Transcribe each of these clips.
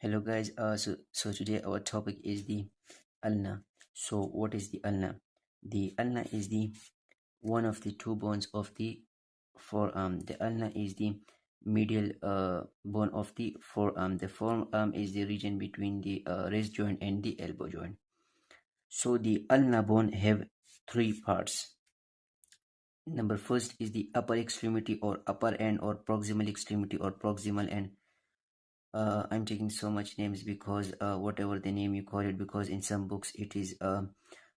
Hello guys, so today our topic is the ulna. So what is the ulna? The ulna is the one of the two bones of the forearm. The ulna is the medial bone of the forearm. The forearm is the region between the wrist joint and the elbow joint. So the ulna bone have three parts. Number first is the upper extremity or upper end or proximal extremity or proximal end. I'm taking so much names because whatever the name you call it, because in some books it is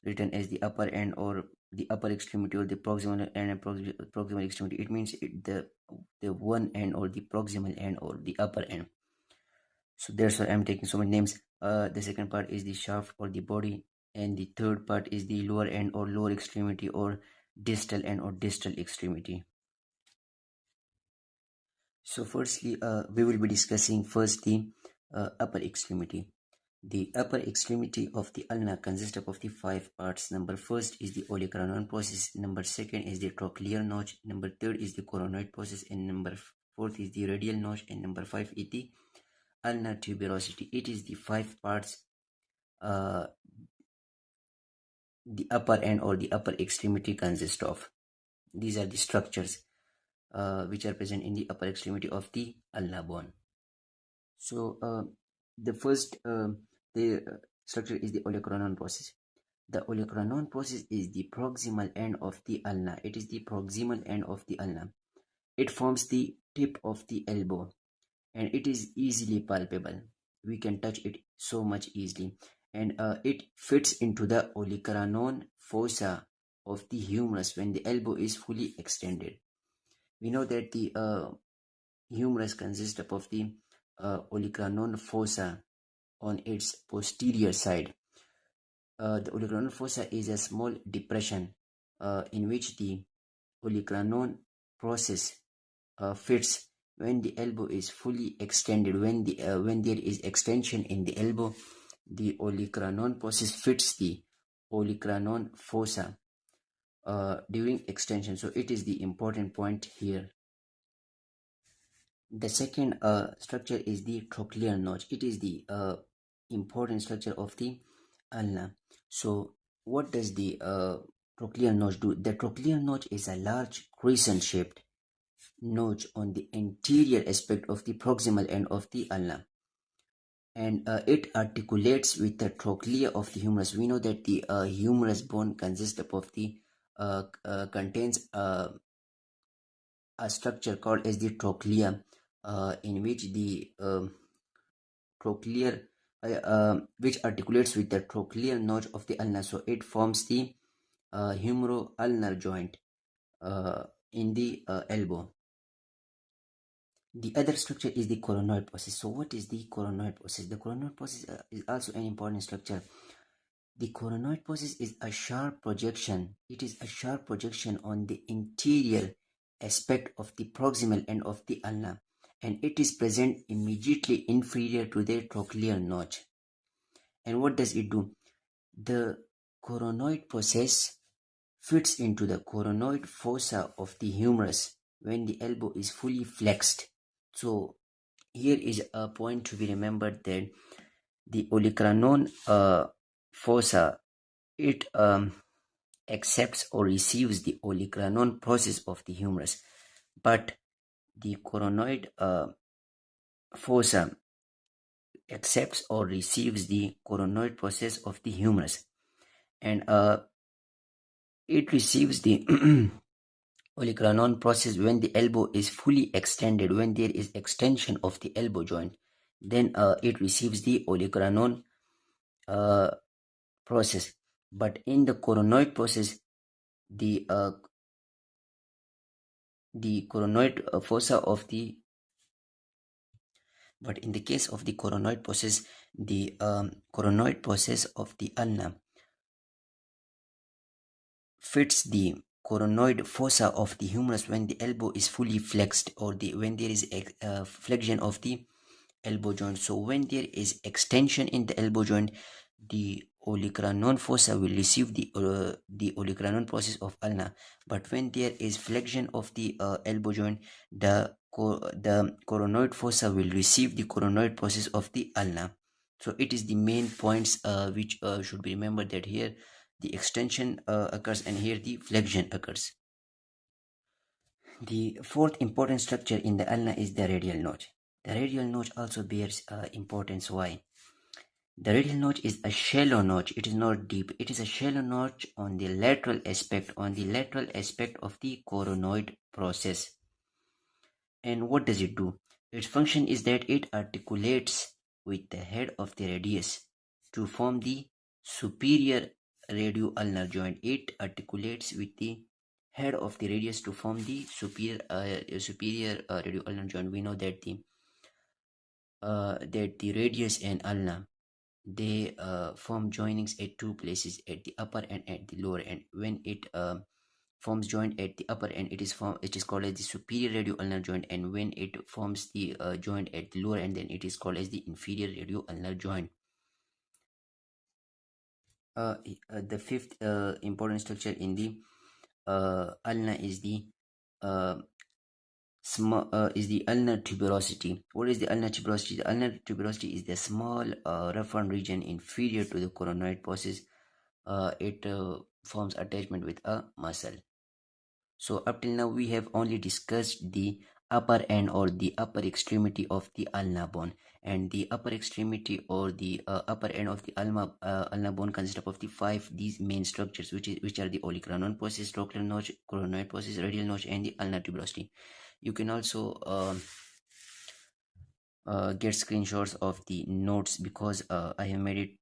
written as the upper end or the upper extremity or the proximal end and proximal extremity. It means the one end or the proximal end or the upper end. So that's why I'm taking so many names. The second part is the shaft or the body, and the third part is the lower end or lower extremity or distal end or distal extremity. So firstly, we will be discussing first the upper extremity. The upper extremity of the ulna consists of the five parts. Number first is the Olecranon process. Number second is the Trochlear Notch. Number third is the Coronoid process. And number fourth is the Radial Notch. And number five is the Ulnar Tuberosity. It is the five parts the upper end or the upper extremity consists of. These are the structures which are present in the upper extremity of the ulna bone. So the first structure is the Olecranon process. The Olecranon process is the proximal end of the ulna. It is the proximal end of the ulna. It forms the tip of the elbow and it is easily palpable. We can touch it so much easily, and it fits into the Olecranon fossa of the humerus when the elbow is fully extended. We know that the humerus consists of the Olecranon fossa on its posterior side. The Olecranon fossa is a small depression in which the Olecranon process fits when the elbow is fully extended. When there is extension in the elbow, the Olecranon process fits the Olecranon fossa during extension. So it is the important point here. The second structure is the trochlear notch. It is the important structure of the ulna. So what does the trochlear notch do? The trochlear notch is a large crescent shaped notch on the anterior aspect of the proximal end of the ulna, and it articulates with the trochlea of the humerus. We know that the humerus bone consists of the contains a structure called as the trochlea, in which the trochlear which articulates with the trochlear notch of the ulna. So it forms the humero-ulnar joint in the elbow. The other structure is the coronoid process. So what is the coronoid process? The coronoid process is also an important structure. The coronoid process is a sharp projection. It is a sharp projection on the interior aspect of the proximal end of the ulna, and it is present immediately inferior to the trochlear notch. And what does it do? The coronoid process fits into the coronoid fossa of the humerus when the elbow is fully flexed. So here is a point to be remembered, that the Olecranon fossa, it accepts or receives the Olecranon process of the humerus, but the coronoid fossa accepts or receives the coronoid process of the humerus, and it receives the Olecranon process when the elbow is fully extended. When there is extension of the elbow joint, then it receives the Olecranon process. But in the coronoid process, the coronoid fossa of the but in the case of the coronoid process, the coronoid process of the ulna fits the coronoid fossa of the humerus when the elbow is fully flexed, or when there is a flexion of the elbow joint. So when there is extension in the elbow joint, the Olecranon fossa will receive the Olecranon process of ulna. But when there is flexion of the elbow joint, the the coronoid fossa will receive the coronoid process of the ulna. So it is the main points which should be remembered, that here the extension occurs and here the flexion occurs. The fourth important structure in the ulna is the radial notch. The radial notch also bears importance. Why? The radial notch is a shallow notch. It is not deep. It is a shallow notch on the lateral aspect, of the coronoid process. And what does it do? Its function is that it articulates with the head of the radius to form the superior radioulnar joint. It articulates with the head of the radius to form the superior radioulnar joint. We know that the radius and ulna, they form joinings at two places, at the upper and at the lower end. When it forms joint at the upper end, it is called as the superior radioulnar joint, and when it forms the joint at the lower end, then it is called as the inferior radioulnar joint. The fifth important structure in the ulna is the ulnar tuberosity. What is the ulnar tuberosity? The ulnar tuberosity is the small roughened region inferior to the coronoid process. It forms attachment with a muscle. So up till now we have only discussed the upper end or the upper extremity of the ulna bone, and the upper extremity or the upper end of the ulna bone consists of the these main structures, which are the Olecranon process, Trochlear Notch, Coronoid process, Radial Notch, and the ulnar tuberosity. You can also get screenshots of the notes, because I have made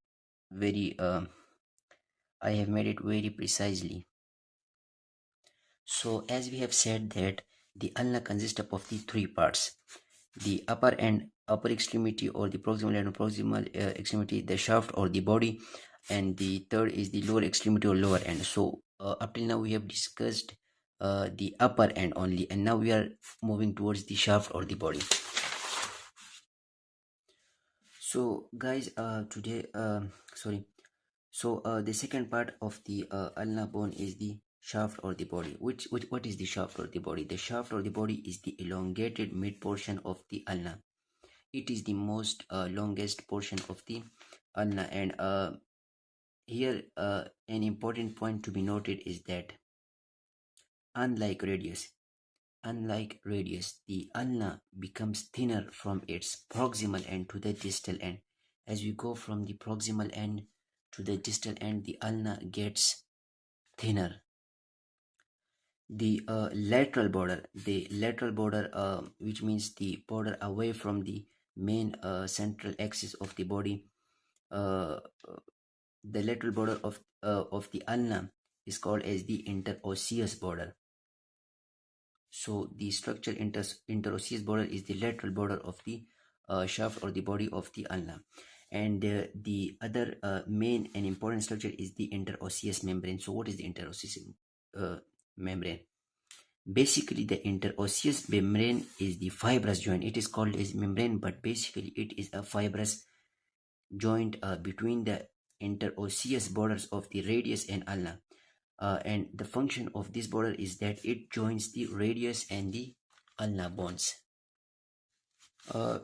it very precisely. So as we have said that the ulna consists of the three parts: the upper extremity or the proximal and proximal extremity, the shaft or the body, and the third is the lower extremity or lower end. So up till now we have discussed the upper end only, and now we are moving towards the shaft or the body. So guys, the second part of the ulnar bone is the shaft or the body. What is the shaft or the body? The shaft or the body is the elongated mid portion of the ulna. It is the most longest portion of the ulna, and here an important point to be noted is that unlike radius, the ulna becomes thinner from its proximal end to the distal end. As we go from the proximal end to the distal end, the ulna gets thinner. The lateral border, which means the border away from the main central axis of the body, uh, the lateral border of the ulna is called as the interosseous border. So the structure interosseous border is the lateral border of the shaft or the body of the ulna. And the other main and important structure is the interosseous membrane. So what is the interosseous membrane? Basically, the interosseous membrane is the fibrous joint. It is called as membrane, but basically it is a fibrous joint between the interosseous borders of the radius and ulna. And the function of this border is that it joins the radius and the ulna bones.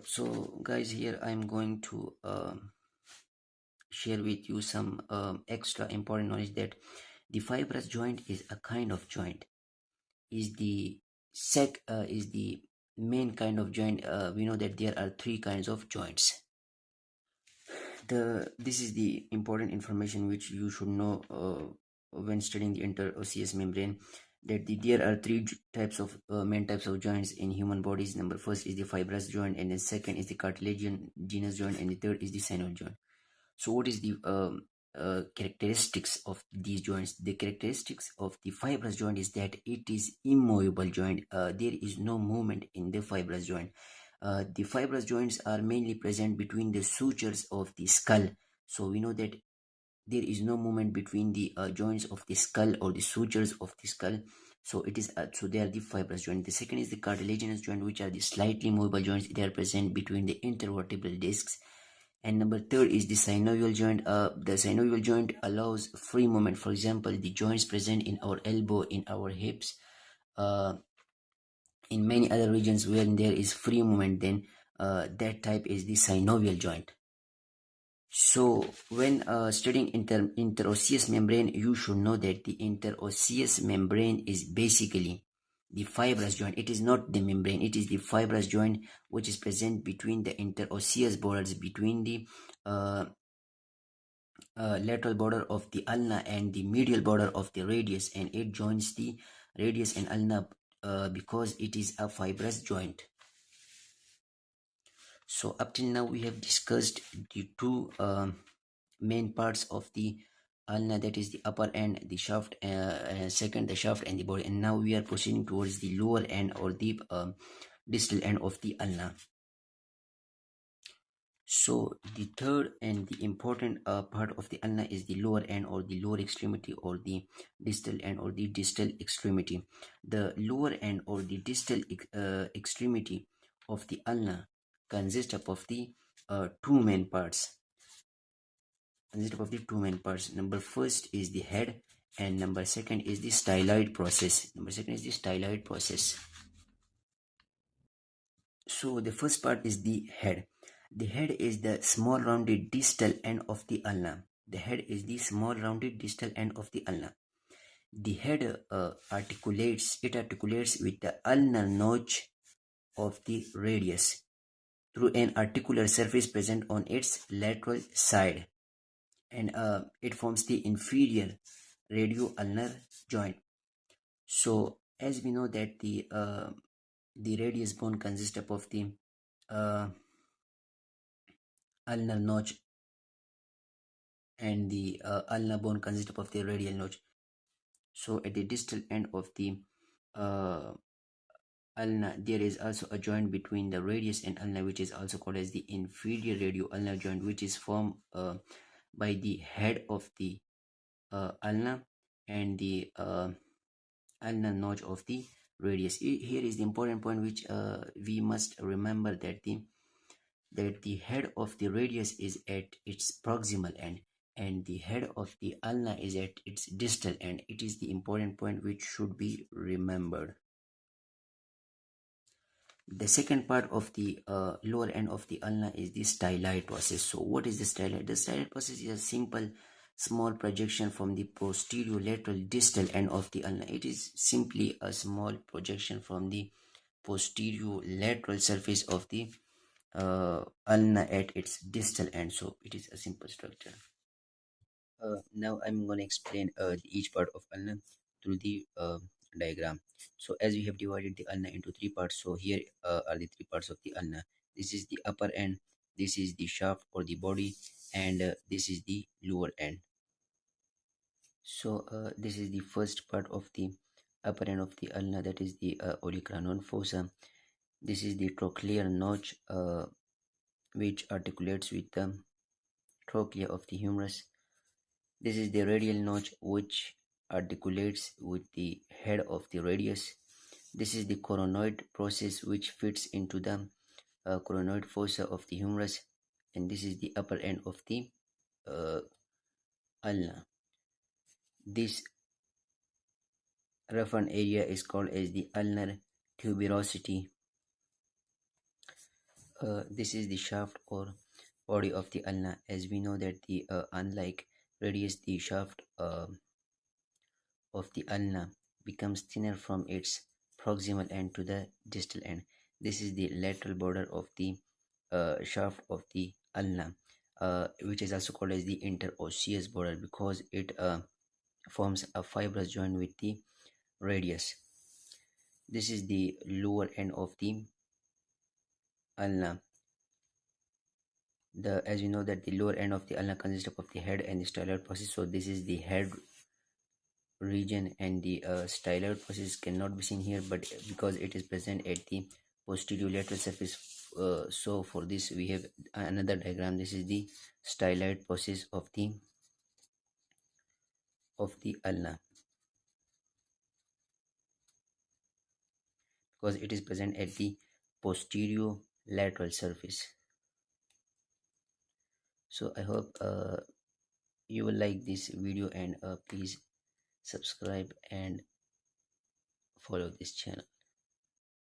So guys, here I'm going to share with you some extra important knowledge, that the fibrous joint is a kind of joint, is the main kind of joint. We know that there are three kinds of joints. This is the important information which you should know when studying the interosseous membrane, that there are three types of main types of joints in human bodies. Number first is the fibrous joint, and then second is the cartilaginous joint, and the third is the synovial joint. So what is the characteristics of these joints? The characteristics of the fibrous joint is that it is immovable joint. There is no movement in the fibrous joint. The fibrous joints are mainly present between the sutures of the skull. So we know that there is no movement between the joints of the skull or the sutures of the skull. So they are the fibrous joint. The second is the cartilaginous joint, which are the slightly movable joints. They are present between the intervertebral discs. And number third is the synovial joint. The synovial joint allows free movement. For example, the joints present in our elbow, in our hips, In many other regions where there is free movement, then that type is the synovial joint. So when studying interosseous membrane, you should know that the interosseous membrane is basically the fibrous joint. It is not the membrane, it is the fibrous joint which is present between the interosseous borders, between the uh, lateral border of the ulna and the medial border of the radius, and it joins the radius and ulna because it is a fibrous joint. So up till now we have discussed the two main parts of the ulna, that is the upper end, the shaft, second the shaft and the body, and now we are proceeding towards the lower end or the distal end of the ulna. So the third and the important part of the ulna is the lower end or the lower extremity, or the distal end or the distal extremity. The lower end or the distal extremity of the ulna consists of the two main parts. Number first is the head, and number second is the styloid process. So the first part is the head. The head is the small rounded distal end of the ulna. The head is the small rounded distal end of the ulna. The head articulates with the ulnar notch of the radius through an articular surface present on its lateral side, and it forms the inferior radio-ulnar joint. So as we know that the radius bone consists of the uh, ulnar notch, and the ulnar bone consists of the radial notch. So at the distal end of the uh, ulna, there is also a joint between the radius and ulna, which is also called as the inferior radio-ulnar joint, which is formed by the head of the ulna and the ulnar notch of the radius. Here is the important point which we must remember, that the head of the radius is at its proximal end and the head of the ulna is at its distal end. It is the important point which should be remembered. The second part of the lower end of the ulna is the styloid process. So what is the styloid? The styloid process is a simple small projection from the posterior lateral distal end of the ulna. It is simply a small projection from the posterior lateral surface of the ulna at its distal end. So it is a simple structure. Now I'm going to explain each part of ulna through the diagram. So as we have divided the ulna into three parts, so here are the three parts of the ulna. This is the upper end, this is the shaft or the body, and this is the lower end. So this is the first part of the upper end of the ulna, that is the Olecranon fossa. This is the trochlear notch which articulates with the trochlea of the humerus. This is the radial notch which articulates with the head of the radius. This is the coronoid process which fits into the coronoid fossa of the humerus, and this is the upper end of the ulna. This roughened area is called as the ulnar tuberosity. This is the shaft or body of the ulna. As we know that the unlike radius, the shaft of the ulna becomes thinner from its proximal end to the distal end. This is the lateral border of the shaft of the ulna, which is also called as the interosseous border because it forms a fibrous joint with the radius. This is the lower end of the ulna. As you know that the lower end of the ulna consists of the head and the styloid process. So this is the head region, and the styloid process cannot be seen here, but because it is present at the posterior lateral surface, so for this we have another diagram. This is the styloid process of the ulna because it is present at the posterior lateral surface. So I hope you will like this video, and please subscribe and follow this channel.